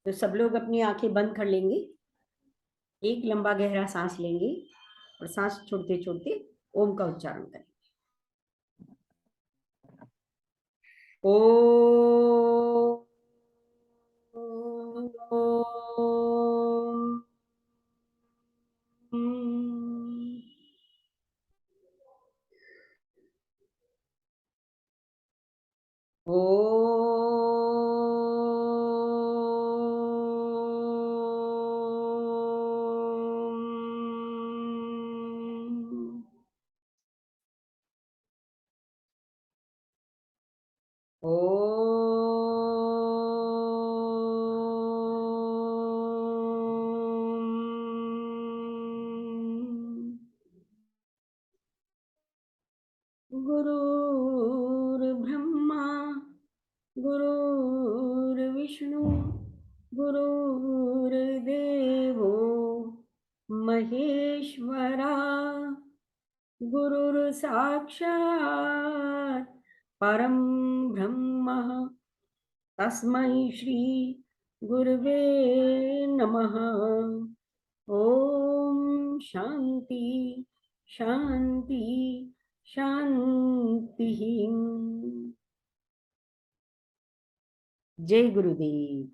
तो सब लोग अपनी आंखें बंद कर लेंगे, एक लंबा गहरा सांस लेंगे और सांस छोड़ते छोड़ते ओम का उच्चारण करें। ओ ओ गुरुर्ब्रह्मा गुरुर्विष्णु गुरुर्देवो महेश्वरा गुरुर्साक्षात् परं ब्रह्म तस्मै श्री गुरुवे नमः। ओम शांति शांति शांति। जय गुरुदेव।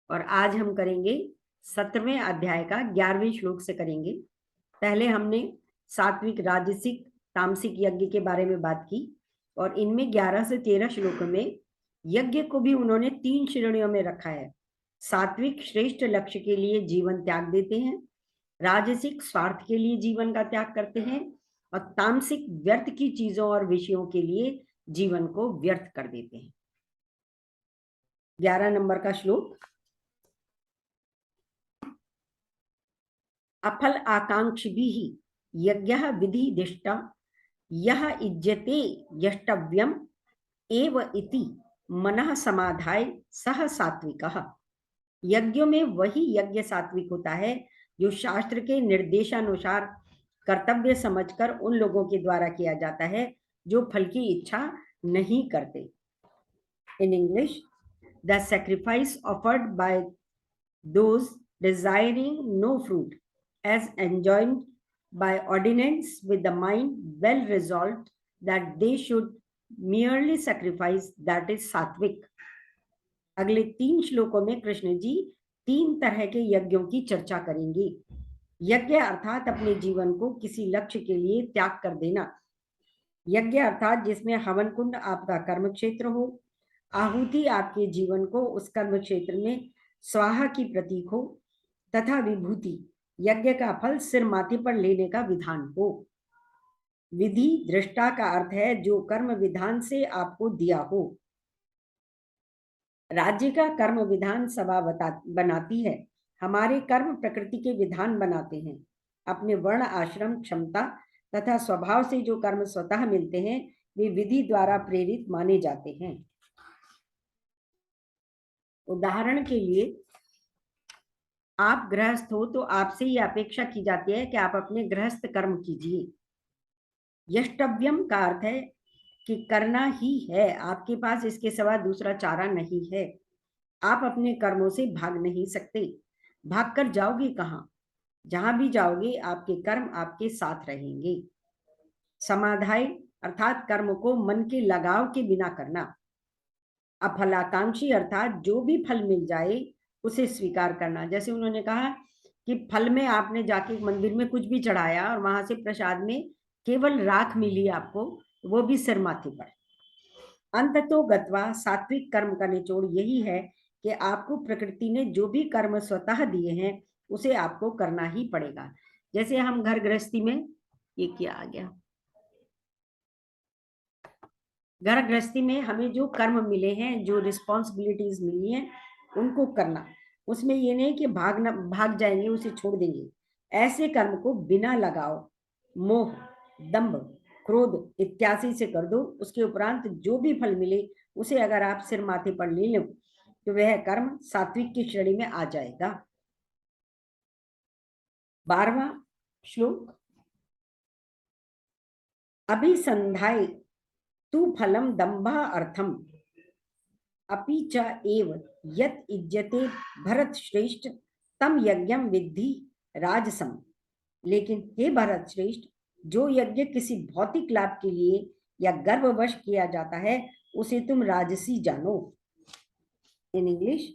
और आज हम करेंगे 17वें अध्याय का 11वें श्लोक से करेंगे। पहले हमने सात्विक, राजसिक, तामसिक यज्ञ के बारे में बात की और इनमें 11 से 13 श्लोकों में यज्ञ को भी उन्होंने 3 श्रेणियों में रखा है। सात्विक श्रेष्ठ लक्ष्य के लिए जीवन त्याग देते हैं, राजसिक स्वार्थ के लिए जीवन का त्याग करते हैं और तामसिक व्यर्थ की चीजों और विषयों के लिए जीवन को व्यर्थ कर देते हैं। 11 नंबर का श्लोक। अफल आकांक्षिभिः यज्ञः विधिदिष्ट यह इज्यते यष्टव्यम एव इति मनः समाधाय सह सात्विकः। यज्ञों में वही यज्ञ सात्विक होता है जो शास्त्र के निर्देशानुसार कर्तव्य समझकर उन लोगों के द्वारा किया जाता है जो फल की इच्छा नहीं करते। इन English, the sacrifice offered by those desiring no fruit as enjoined by ordinance with the mind well resolved that they should merely sacrifice, that is sattvic। अगले 3 श्लोकों में कृष्ण जी 3 तरह के यज्ञों की चर्चा करेंगे। यज्ञ अर्थात अपने जीवन को किसी लक्ष्य के लिए त्याग कर देना। यज्ञ अर्थात जिसमें हवन कुंड आपका कर्म क्षेत्र हो, आहुति आपके जीवन को उस कर्म क्षेत्र में स्वाहा की प्रतीक हो तथा विभूति यज्ञ का फल सिर माथे पर लेने का विधान हो। विधि दृष्टा का अर्थ है जो कर्म विधान से आपको दिया हो। राज्य का कर्म विधान सभा बनाती है। हमारे कर्म प्रकृति के विधान बनाते हैं। अपने वर्ण, आश्रम, क्षमता तथा स्वभाव से जो कर्म स्वतः मिलते हैं वे विधि द्वारा प्रेरित माने जाते हैं। उदाहरण के लिए, आप गृहस्थ हो तो आपसे ये अपेक्षा की जाती है कि आप अपने गृहस्थ कर्म कीजिए। यष्टव्यम का अर्थ है कि करना ही है, आपके पास इसके सिवा दूसरा चारा नहीं है। आप अपने कर्मों से भाग नहीं सकते। भागकर जाओगे कहां? जहां भी जाओगे आपके कर्म आपके साथ रहेंगे। समाधाय अर्थात कर्म को मन के लगाव के बिना करना। अफलाकांक्षी अर्थात जो भी फल मिल जाए उसे स्वीकार करना। जैसे उन्होंने कहा कि फल में आपने जाके मंदिर में कुछ भी चढ़ाया और वहां से प्रसाद में केवल राख मिली आपको, वो भी सिर माथे पर। अंततो गत्वा सात्विक कर्म का निचोड़ यही है कि आपको प्रकृति ने जो भी कर्म स्वतः दिए हैं उसे आपको करना ही पड़ेगा। जैसे हम घर गृहस्थी में, ये क्या आ गया, घर गृहस्थी में हमें जो कर्म मिले हैं, जो रिस्पॉन्सिबिलिटीज मिली हैं, उनको करना। उसमें ये नहीं कि भाग जाएंगे, उसे छोड़ देंगे। ऐसे कर्म को बिना लगाओ, मोह, दंभ, क्रोध इत्यादि से कर दो। उसके उपरांत जो भी फल मिले उसे अगर आप सिर माथे पर ले लो तो वह कर्म सात्विक की श्रेणी में आ जाएगा। 12वां श्लोक। अभिसंधाय तू फलम दंभ अर्थम अपि च एव यत् इज्जते भरत श्रेष्ठ तम यज्ञम विद्धि राजसम। लेकिन हे भरत श्रेष्ठ, जो यज्ञ किसी भौतिक लाभ के लिए या गर्ववश किया जाता है उसे तुम राजसी जानो। इन English,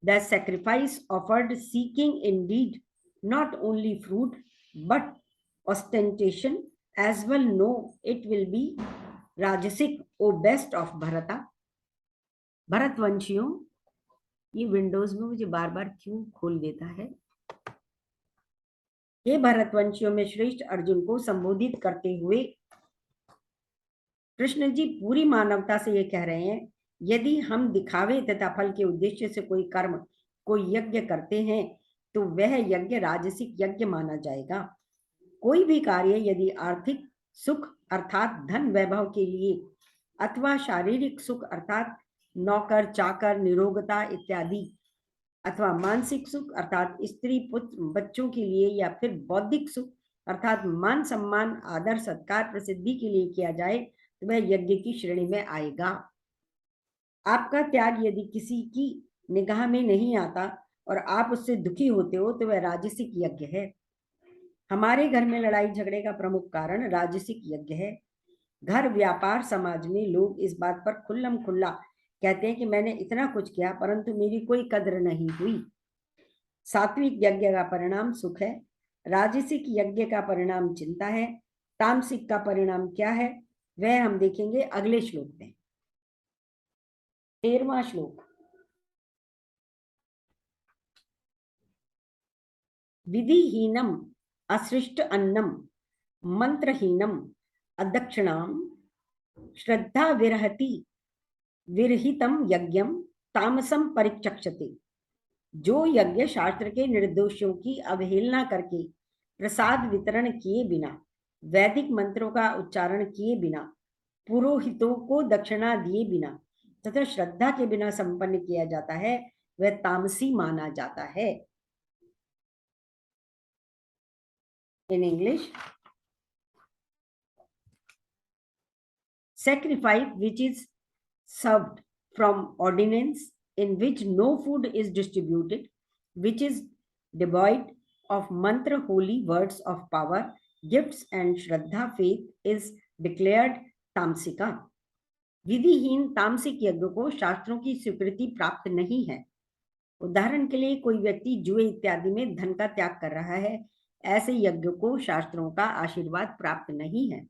the sacrifice offered seeking indeed not only fruit but ostentation as well know it will be rajasic, o best of Bharata। भरतवंशियों, ये विंडोज में मुझे बार बार क्यों खोल देता है। ये भरतवंशियों में श्रेष्ठ अर्जुन को संबोधित करते हुए कृष्ण जी पूरी मानवता से ये कह रहे हैं, यदि हम दिखावे तथा फल के उद्देश्य से कोई कर्म, कोई यज्ञ करते हैं तो वह यज्ञ राजसिक यज्ञ माना जाएगा। कोई भी कार्य यदि आर्थिक सुख अर्थात धन वैभव के लिए अथवा शारीरिक सुख अर्थात नौकर चाकर निरोगता इत्यादि अथवा मानसिक सुख अर्थात स्त्री पुत्र बच्चों के लिए या फिर बौद्धिक सुख अर्थात मान सम्मान आदर सत्कार प्रसिद्धि के लिए किया जाए तो वह यज्ञ की श्रेणी में आएगा। आपका त्याग यदि किसी की निगाह में नहीं आता और आप उससे दुखी होते हो तो वह राजसिक यज्ञ है। हमारे घर में लड़ाई झगड़े का प्रमुख कारण राजसिक यज्ञ है। घर व्यापार समाज में लोग इस बात पर खुल्लम खुल्ला कहते हैं कि मैंने इतना कुछ किया परंतु मेरी कोई कद्र नहीं हुई। सात्विक यज्ञ का परिणाम सुख है, राजसिक यज्ञ का परिणाम चिंता है, तामसिक का परिणाम क्या है वह हम देखेंगे अगले श्लोक में। 13वां श्लोक। विधिहीनम असृष्ट अन्नम मंत्रहीनम अदक्षिणाम श्रद्धा विरहति विरहितम यज्ञम तामसम परिचक्षते। जो यज्ञ शास्त्र के निर्देशों की अवहेलना करके प्रसाद वितरण किए बिना, वैदिक मंत्रों का उच्चारण किए बिना, पुरोहितों को दक्षिणा दिए बिना तथा श्रद्धा के बिना संपन्न किया जाता है वह तामसी माना जाता है। In English, sacrifice which is served from ordinance in which no food is distributed, which is devoid of mantra holy words of power, gifts and shraddha faith is declared tamsika। विधिहीन तामसिक यज्ञ को शास्त्रों की स्वीकृति प्राप्त नहीं है। उदाहरण के लिए कोई व्यक्ति जुए इत्यादि में धन का त्याग कर रहा है, ऐसे यज्ञ को शास्त्रों का आशीर्वाद प्राप्त नहीं है।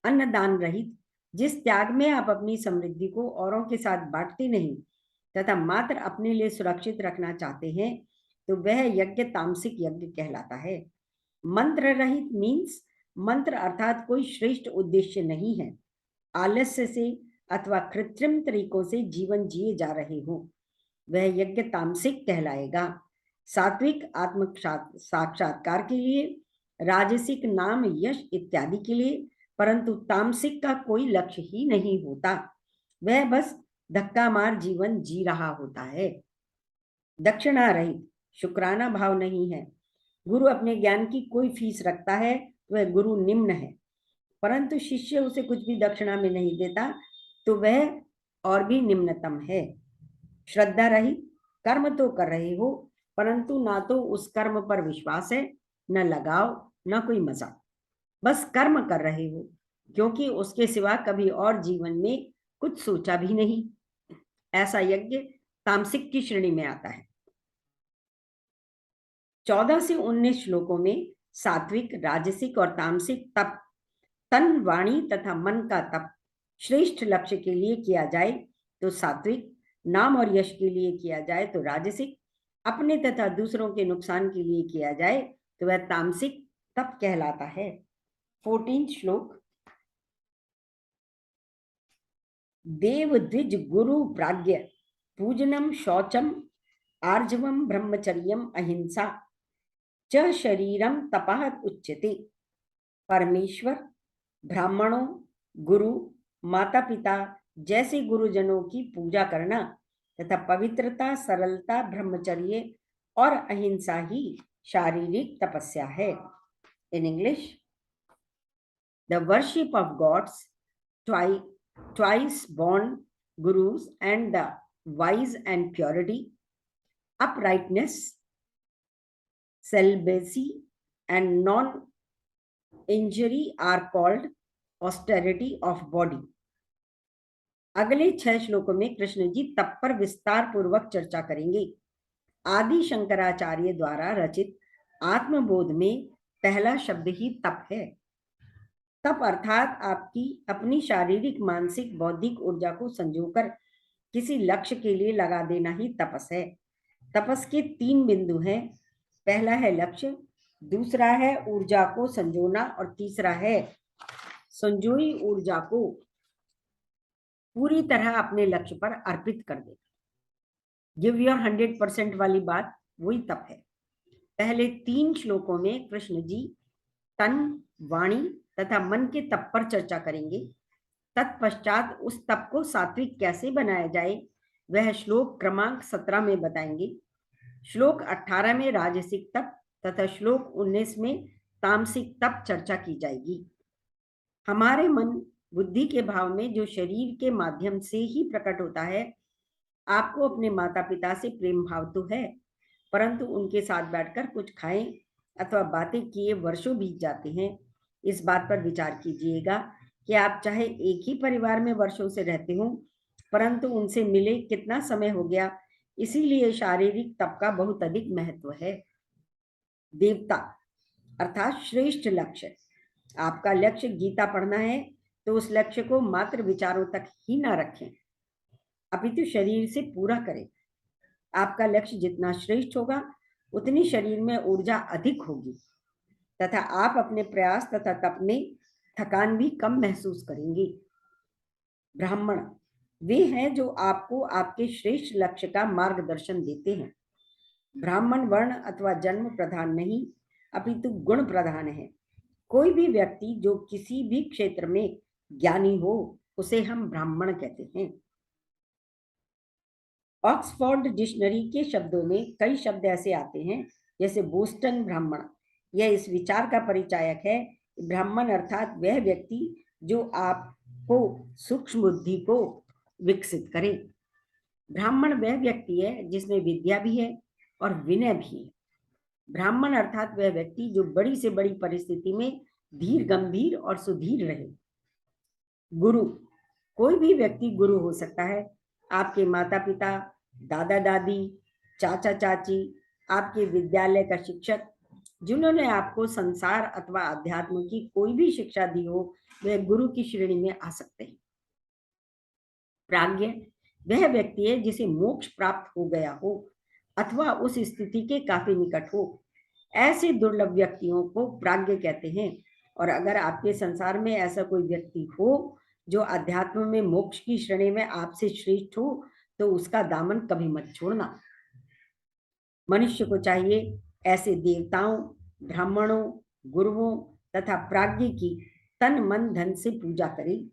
अन्नदान रहित जिस त्याग में आप अपनी समृद्धि को औरों के साथ बांटते नहीं तथा मात्र अपने लिए सुरक्षित रखना चाहते हैं तो वह यज्ञ तामसिक यज्ञ कहलाता है। मंत्र रहित मीन्स मंत्र अर्थात कोई श्रेष्ठ उद्देश्य नहीं है, आलस्य से अथवा कृत्रिम तरीकों से जीवन जिए जा रहे हो, वह यज्ञ तामसिक कहलाएगा। सात्विक आत्म साक्षात्कार के लिए, राजसिक नाम यश इत्यादि के लिए, परंतु तामसिक का कोई लक्ष्य ही नहीं होता, वह बस धक्का मार जीवन जी रहा होता है। दक्षिणा रहित शुक्राना भाव नहीं है। गुरु अपने ज्ञान की कोई फीस रखता है वह गुरु निम्न है, परंतु शिष्य उसे कुछ भी दक्षिणा में नहीं देता तो वह और भी निम्नतम है। श्रद्धा रहित कर्म तो कर रहे हो परंतु ना तो उस कर्म पर विश्वास है, न लगाव, न कोई मजा, बस कर्म कर रहे हो क्योंकि उसके सिवा कभी और जीवन में कुछ सोचा भी नहीं। ऐसा यज्ञ तामसिक की श्रेणी में आता है। 14 से 19 श्लोकों में सात्विक, राजसिक और तामसिक तप, तन, वाणी तथा मन का तप श्रेष्ठ लक्ष्य के लिए किया जाए तो सात्विक, नाम और यश के लिए किया जाए तो राजसिक, अपने तथा दूसरों के नुकसान के लिए किया जाए तो वह तामसिक तप कहलाता है। 14 श्लोक। देव द्विज गुरु प्राज्ञ पूजनम शौचम आर्जवम ब्रह्मचर्यम अहिंसा च शरीरम तपः उच्यते। परमेश्वर, ब्राह्मणों, गुरु, माता पिता जैसे गुरुजनों की पूजा करना तथा पवित्रता, सरलता, ब्रह्मचर्य और अहिंसा ही शारीरिक तपस्या है। In English, the worship of gods twice born gurus and the wise and purity, uprightness, celibacy, and non-injury are called austerity of body. अगले 6 श्लोकों में कृष्ण जी तप पर विस्तार पूर्वक चर्चा करेंगे। आदि शंकराचार्य द्वारा रचित आत्मबोध में पहला शब्द ही तप है। तप अर्थात आपकी अपनी शारीरिक, मानसिक, बौद्धिक ऊर्जा को संजोकर किसी लक्ष्य के लिए लगा देना ही तपस है। तपस के 3 बिंदु हैं। पहला है लक्ष्य, दूसरा है ऊर्जा को संजोना और तीसरा है संजोई ऊर्जा को पूरी तरह अपने लक्ष्य पर अर्पित कर देना। गिव योर 100% वाली बात वही तप है। पहले 3 श्लोकों में कृष्ण जी तन, वाणी तथा मन के तप पर चर्चा करेंगे। तत्पश्चात उस तप को सात्विक कैसे बनाया जाए वह श्लोक क्रमांक 17 में बताएंगे। श्लोक 18 में राजसिक तप तथा श्लोक 19 में तामसिक तप चर्चा की जाएगी। हमारे मन बुद्धि के भाव में जो शरीर के माध्यम से ही प्रकट होता है, आपको अपने माता पिता से प्रेम भाव तो है, परंतु उनके साथ बैठकर कुछ खाएं अथवा बातें किए वर्षों बीत जाते हैं। इस बात पर विचार कीजिएगा कि आप चाहे एक ही परिवार में वर्षों से रहते हो, परंतु उनसे मिले कितना समय हो गया। इसीलिए शारीरिक तप का बहुत अधिक महत्व है। देवता अर्थात श्रेष्ठ लक्ष्य। आपका लक्ष्य गीता पढ़ना है तो उस लक्ष्य को मात्र विचारों तक ही ना रखें, अपितु शरीर से पूरा करें। आपका लक्ष्य जितना श्रेष्ठ होगा उतनी शरीर में ऊर्जा अधिक होगी तथा आप अपने प्रयास तथा तप में थकान भी कम महसूस करेंगे। ब्राह्मण वे हैं जो आपको आपके श्रेष्ठ लक्ष्य का मार्गदर्शन देते हैं। ब्राह्मण वर्ण अथवा जन्म प्रधान नहीं, अपितु गुण प्रधान है। कोई भी व्यक्ति जो किसी भी क्षेत्र में ज्ञानी हो उसे हम ब्राह्मण कहते हैं। ऑक्सफोर्ड डिक्शनरी के शब्दों में कई शब्द ऐसे आते हैं जैसे बोस्टन ब्राह्मण। यह इस विचार का परिचायक है। ब्राह्मण अर्थात वह व्यक्ति जो आपको सूक्ष्म बुद्धि को विकसित करे। ब्राह्मण वह व्यक्ति है जिसमें विद्या भी है और विनय भी है। ब्राह्मण अर्थात वह व्यक्ति जो बड़ी से बड़ी परिस्थिति में धीर, गंभीर और सुधीर रहे। गुरु कोई भी व्यक्ति गुरु हो सकता है। आपके माता पिता, दादा दादी, चाचा चाची, आपके विद्यालय का शिक्षक जिन्होंने आपको संसार अथवा अध्यात्म की कोई भी शिक्षा दी हो, वह गुरु की श्रेणी में आ सकते हैं। प्राज्ञ वह व्यक्ति है जिसे मोक्ष प्राप्त हो गया हो अथवा उस स्थिति के काफी निकट हो। ऐसे दुर्लभ व्यक्तियों को प्राज्ञ कहते हैं। और अगर आपके संसार में ऐसा कोई व्यक्ति हो जो अध्यात्म में मोक्ष की श्रेणी में आपसे श्रेष्ठ हो तो उसका दामन कभी मत छोड़ना। मनुष्य को चाहिए ऐसे देवताओं, ब्राह्मणों, गुरुओं तथा प्राज्ञ की तन मन धन से पूजा करे।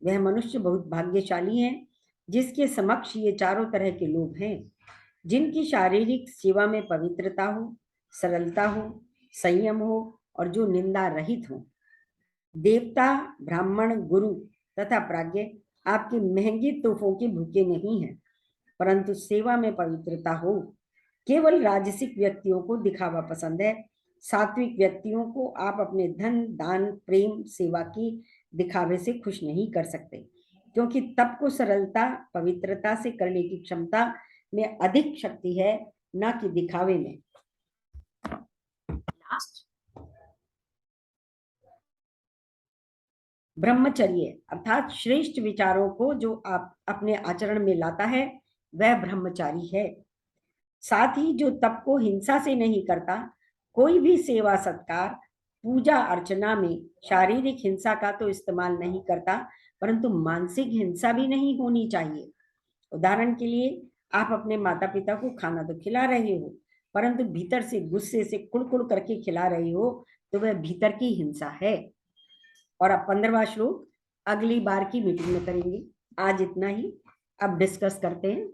वह मनुष्य बहुत भाग्यशाली है जिसके समक्ष ये चारों तरह के लोग हैं, जिनकी शारीरिक सेवा में पवित्रता हो, सरलता हो, संयम हो और जो निंदा रहित हो। देवता, ब्राह्मण, गुरु तथा प्राज्ञ आपकी महंगी तोहफों के भूखे नहीं हैं, परंतु सेवा में पवित्रता हो। केवल राजसिक व्यक्तियों को दिखावा पसंद है। सात्विक व्यक्तियों को आप अपने धन, दान, प्रेम, सेवा की दिखावे से खुश नहीं कर सकते, क्योंकि तप को सरलता, पवित्रता से करने की क्षमता में अधिक शक्ति है, ना कि दिखावे में। लास्ट ब्रह्मचर्य अर्थात श्रेष्ठ विचारों को जो आप अपने आचरण में लाता है वह ब्रह्मचारी है। साथ ही जो तप को हिंसा से नहीं करता, कोई भी सेवा सत्कार, पूजा अर्चना में शारीरिक हिंसा का तो इस्तेमाल नहीं करता, परंतु मानसिक हिंसा भी नहीं होनी चाहिए। उदाहरण के लिए आप अपने माता पिता को खाना तो खिला रहे हो, परंतु भीतर से गुस्से से कुड़कुड़ करके खिला रहे हो तो वह भीतर की हिंसा है। और अब 15वां श्लोक अगली बार की मीटिंग में करेंगे। आज इतना ही, अब डिस्कस करते हैं।